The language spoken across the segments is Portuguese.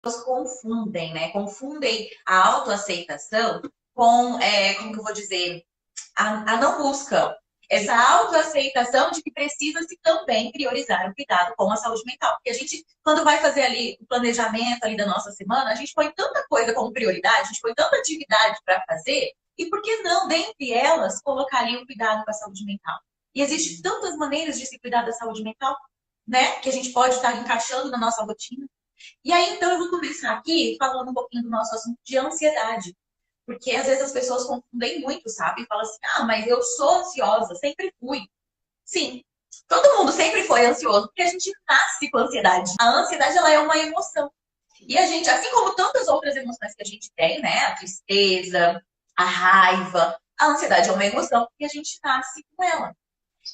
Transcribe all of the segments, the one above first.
pessoas confundem, né? Confundem a autoaceitação com, como que eu vou dizer, a não busca. Essa autoaceitação de que precisa-se também priorizar o cuidado com a saúde mental. Porque a gente, quando vai fazer ali o planejamento ali da nossa semana, a gente põe tanta coisa como prioridade, a gente põe tanta atividade para fazer, e por que não, dentre elas, colocar ali o cuidado com a saúde mental? E existem tantas maneiras de se cuidar da saúde mental, né? Que a gente pode estar encaixando na nossa rotina. E aí, então, eu vou começar aqui falando um pouquinho do nosso assunto de ansiedade. Porque às vezes as pessoas confundem muito, sabe? E falam assim, ah, mas eu sou ansiosa, sempre fui. Sim, todo mundo sempre foi ansioso, porque a gente nasce com ansiedade. A ansiedade, ela é uma emoção. E a gente, assim como tantas outras emoções que a gente tem, né? A tristeza, a raiva, a ansiedade é uma emoção, porque a gente nasce com ela.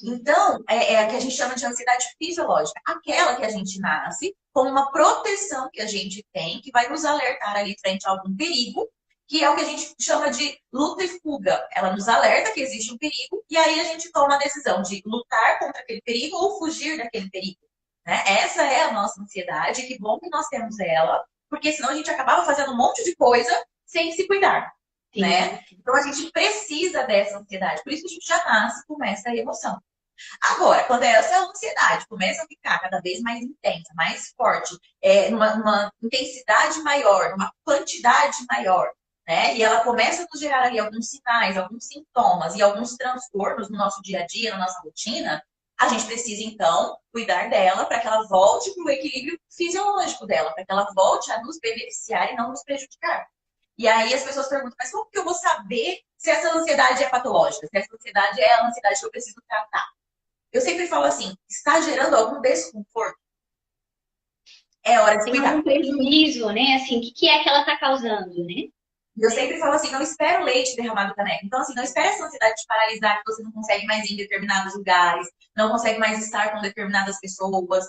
Então, é a que a gente chama de ansiedade fisiológica. Aquela que a gente nasce com uma proteção que a gente tem, que vai nos alertar ali frente a algum perigo, que é o que a gente chama de luta e fuga. Ela nos alerta que existe um perigo, e aí a gente toma a decisão de lutar contra aquele perigo ou fugir daquele perigo. Né? Essa é a nossa ansiedade, que bom que nós temos ela, porque senão a gente acabava fazendo um monte de coisa sem se cuidar. Né? Então a gente precisa dessa ansiedade, por isso que a gente já nasce com essa emoção. Agora, quando essa ansiedade começa a ficar cada vez mais intensa, mais forte, numa intensidade maior, numa quantidade maior, né? E ela começa a nos gerar ali alguns sinais, alguns sintomas e alguns transtornos no nosso dia a dia, na nossa rotina, a gente precisa, então, cuidar dela para que ela volte para o equilíbrio fisiológico dela, para que ela volte a nos beneficiar e não nos prejudicar. E aí as pessoas perguntam, mas como que eu vou saber se essa ansiedade é patológica? Se essa ansiedade é a ansiedade que eu preciso tratar? Eu sempre falo assim, está gerando algum desconforto? É hora de Tem cuidar. algum prejuízo, né? Assim, o que que é que ela está causando, né? Eu sempre falo assim, não espera o leite derramado da caneca. Então, assim, não espera essa ansiedade te paralisar, que você não consegue mais ir em determinados lugares, não consegue mais estar com determinadas pessoas,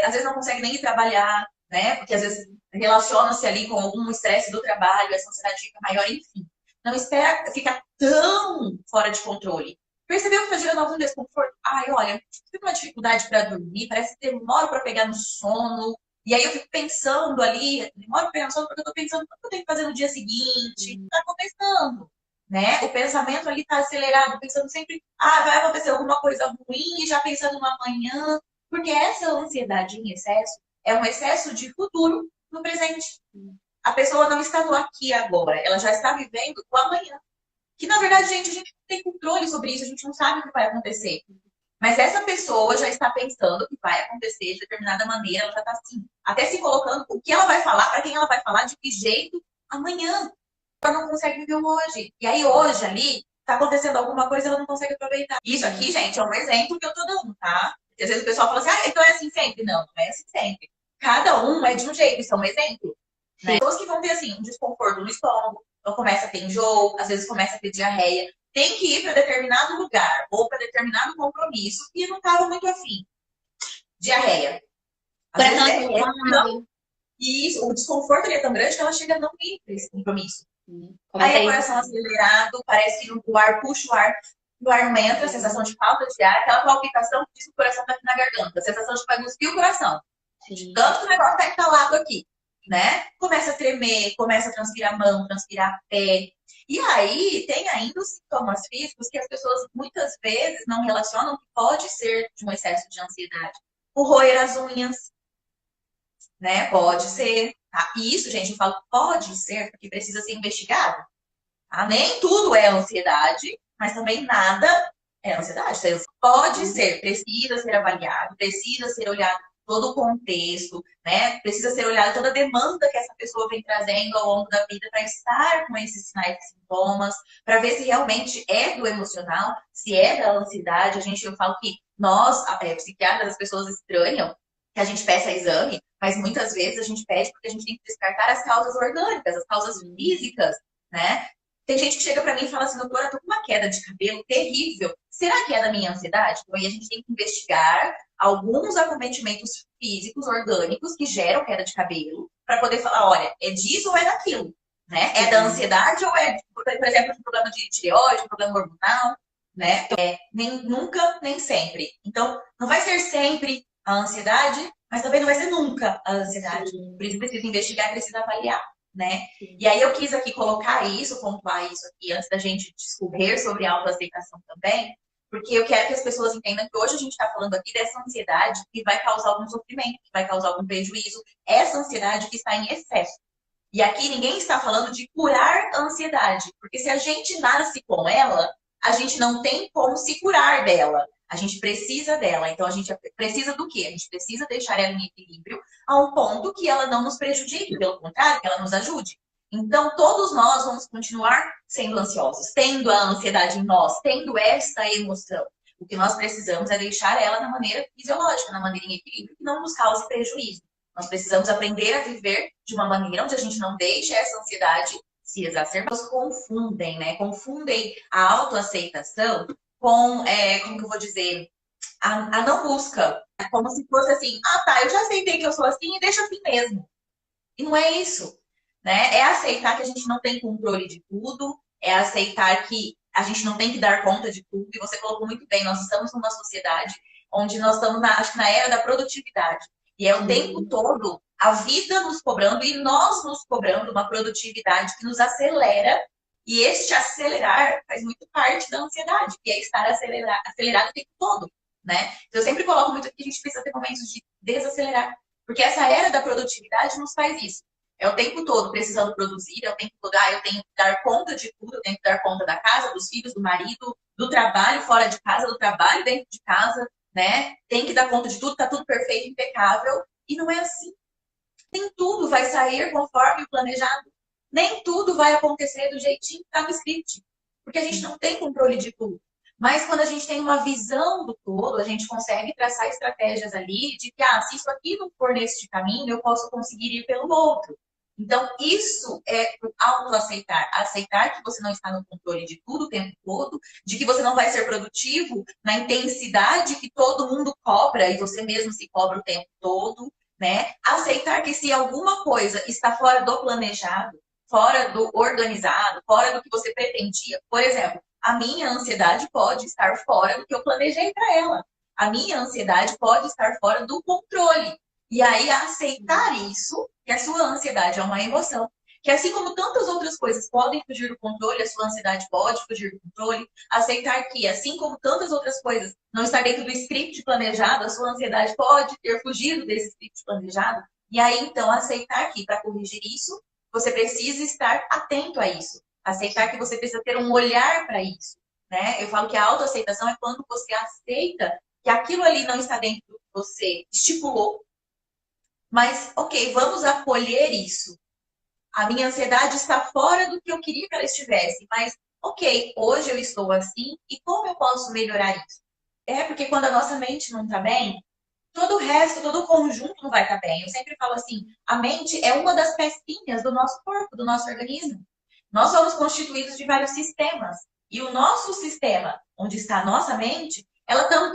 às vezes não consegue nem ir trabalhar, né? Porque às vezes relaciona-se ali com algum estresse do trabalho, essa ansiedade fica maior, enfim. Não espera ficar tão fora de controle. Percebeu que está gerando algum desconforto? Ai, olha, tive uma dificuldade para dormir, parece que demora para pegar no sono, e aí eu fico pensando ali, demoro pensando porque eu tô pensando o que eu tenho que fazer no dia seguinte. Tá começando, né? O pensamento ali tá acelerado, pensando sempre, ah, vai acontecer alguma coisa ruim, e já pensando no amanhã. Porque essa ansiedade em excesso é um excesso de futuro no presente. A pessoa não está no aqui e agora, ela já está vivendo o amanhã. Que na verdade, gente, a gente não tem controle sobre isso, a gente não sabe o que vai acontecer. Mas essa pessoa já está pensando que vai acontecer de determinada maneira, ela já está assim, até se colocando o que ela vai falar, para quem ela vai falar, de que jeito amanhã. Ela não consegue viver o hoje. E aí hoje ali está acontecendo alguma coisa, ela não consegue aproveitar. Isso aqui, gente, é um exemplo que eu estou dando, tá? Porque às vezes o pessoal fala assim, ah, então é assim sempre. Não, não é assim sempre. Cada um é de um jeito, isso é um exemplo. Né? Pessoas que vão ter assim, um desconforto no estômago, então começa a ter enjoo, às vezes começa a ter diarreia, tem que ir para determinado lugar ou para determinado compromisso e não estava muito afim. Diarreia. Às vezes Coração acelerado, e isso, o desconforto ali é tão grande que ela chega a não ir para esse compromisso. Aí começa é a ir. coração acelerado, parece que o ar puxa o ar não entra, a sensação de falta de ar, aquela palpitação que diz que o coração está aqui na garganta, a sensação de que vai cuspir o coração. De Sim. tanto que o negócio está entalado aqui, né? Começa a tremer, começa a transpirar a mão, transpirar pé. E aí tem ainda os sintomas físicos que as pessoas muitas vezes não relacionam que pode ser de um excesso de ansiedade. O roer as unhas, né? Pode ser. Tá? E isso, gente, eu falo pode ser, porque precisa ser investigado. Tá? Nem tudo é ansiedade, mas também nada é ansiedade. Pode ser, precisa ser avaliado, precisa ser olhado todo o contexto, né? Precisa ser olhado toda a demanda que essa pessoa vem trazendo ao longo da vida para estar com esses sinais e sintomas, para ver se realmente é do emocional, se é da ansiedade. Eu falo que nós, psiquiatras, as pessoas estranham que a gente peça exame, mas muitas vezes a gente pede porque a gente tem que descartar as causas orgânicas, as causas físicas, né? Tem gente que chega para mim e fala assim, doutora, eu tô com uma queda de cabelo terrível. Será que é da minha ansiedade? Então aí a gente tem que investigar alguns acometimentos físicos, orgânicos, que geram queda de cabelo, para poder falar, olha, é disso ou é daquilo? Né? É da ansiedade ou é, por exemplo, de problema de tireoide, problema hormonal? Né? Nem, nunca, nem sempre. Então, não vai ser sempre a ansiedade, mas também não vai ser nunca a ansiedade. Sim, Por isso precisa investigar, precisa avaliar, né? sim. E aí eu quis aqui colocar isso, pontuar isso aqui, antes da gente discorrer sobre autoaceitação também, porque eu quero que as pessoas entendam que hoje a gente está falando aqui dessa ansiedade que vai causar algum sofrimento, que vai causar algum prejuízo, essa ansiedade que está em excesso. E aqui ninguém está falando de curar a ansiedade, porque se a gente nasce com ela, a gente não tem como se curar dela. A gente precisa dela. Então a gente precisa do quê? A gente precisa deixar ela em equilíbrio a um ponto que ela não nos prejudique, pelo contrário, que ela nos ajude. Então todos nós vamos continuar sendo ansiosos, tendo a ansiedade em nós, tendo esta emoção. O que nós precisamos é deixar ela na maneira fisiológica, na maneira em equilíbrio, que não nos cause prejuízo. Nós precisamos aprender a viver de uma maneira onde a gente não deixe essa ansiedade se exacerbar. Elas confundem, né? Confundem a autoaceitação com, como que eu vou dizer, a não busca. É como se fosse assim, ah tá, eu já aceitei que eu sou assim e deixa assim mesmo. E não é isso, né? É aceitar que a gente não tem controle de tudo, é aceitar que a gente não tem que dar conta de tudo. E você colocou muito bem, nós estamos numa sociedade onde nós estamos, acho que na era da produtividade. E é o tempo Sim. todo a vida nos cobrando e nós nos cobrando uma produtividade que nos acelera. E este acelerar faz muito parte da ansiedade, que é estar acelerado o tempo todo, né? Então, eu sempre coloco muito que a gente precisa ter momentos de desacelerar. Porque essa era da produtividade nos faz isso. É o tempo todo precisando produzir, é o tempo todo, eu tenho que dar conta de tudo, eu tenho que dar conta da casa, dos filhos, do marido, do trabalho fora de casa, do trabalho dentro de casa, né? Tem que dar conta de tudo, tá tudo perfeito, impecável. E não é assim. Nem tudo vai sair conforme o planejado. Nem tudo vai acontecer do jeitinho que está no script. Porque a gente não tem controle de tudo. Mas quando a gente tem uma visão do todo, a gente consegue traçar estratégias ali de que, se isso aqui não for neste caminho, eu posso conseguir ir pelo outro. Então, isso é o autoaceitar. Aceitar que você não está no controle de tudo o tempo todo, de que você não vai ser produtivo na intensidade que todo mundo cobra e você mesmo se cobra o tempo todo, né? Aceitar que se alguma coisa está fora do planejado, fora do organizado, fora do que você pretendia, por exemplo, a minha ansiedade pode estar fora do que eu planejei para ela. A minha ansiedade pode estar fora do controle. E aí, aceitar isso, que a sua ansiedade é uma emoção, que assim como tantas outras coisas podem fugir do controle, a sua ansiedade pode fugir do controle. Aceitar que, assim como tantas outras coisas não está dentro do script planejado, a sua ansiedade pode ter fugido desse script planejado. E aí, então, aceitar que, para corrigir isso, você precisa estar atento a isso. Aceitar que você precisa ter um olhar para isso, né? Eu falo que a autoaceitação é quando você aceita que aquilo ali não está dentro do que você estipulou, mas, ok, vamos acolher isso. A minha ansiedade está fora do que eu queria que ela estivesse, mas, ok, hoje eu estou assim e como eu posso melhorar isso? É porque quando a nossa mente não está bem, todo o resto, todo o conjunto não vai estar bem. Eu sempre falo assim, a mente é uma das pecinhas do nosso corpo, do nosso organismo. Nós somos constituídos de vários sistemas. E o nosso sistema, onde está a nossa mente,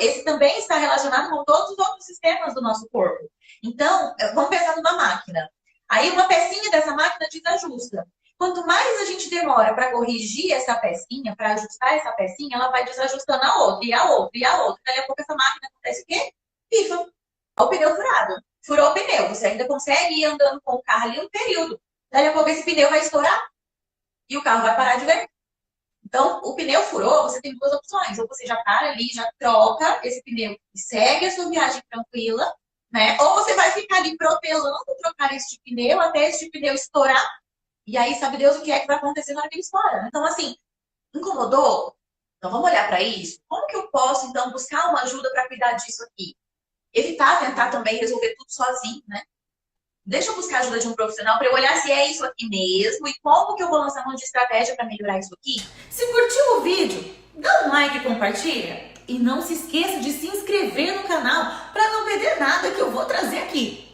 esse também está relacionado com todos os outros sistemas do nosso corpo. Então, vamos pensar numa máquina. Aí uma pecinha dessa máquina desajusta. Quanto mais a gente demora para corrigir essa pecinha, para ajustar essa pecinha, ela vai desajustando a outra, e a outra, e a outra. Daqui a pouco essa máquina acontece o quê? Pifa. O pneu furado. Furou o pneu. Você ainda consegue ir andando com o carro ali um período. Daqui a pouco esse pneu vai estourar e o carro vai parar de ver. Então, o pneu furou, você tem duas opções. Ou você já para ali, já troca esse pneu e segue a sua viagem tranquila, né? Ou você vai ficar ali protelando trocar este pneu até este pneu estourar. E aí, sabe Deus o que é que vai acontecer na hora que ele estoura. Então, assim, incomodou? Então, vamos olhar para isso? Como que eu posso, então, buscar uma ajuda para cuidar disso aqui? Evitar tentar também resolver tudo sozinho, né? Deixa eu buscar a ajuda de um profissional para eu olhar se é isso aqui mesmo e como que eu vou lançar mão de estratégia para melhorar isso aqui. Se curtiu o vídeo, dá um like e compartilha. E não se esqueça de se inscrever no canal para não perder nada que eu vou trazer aqui.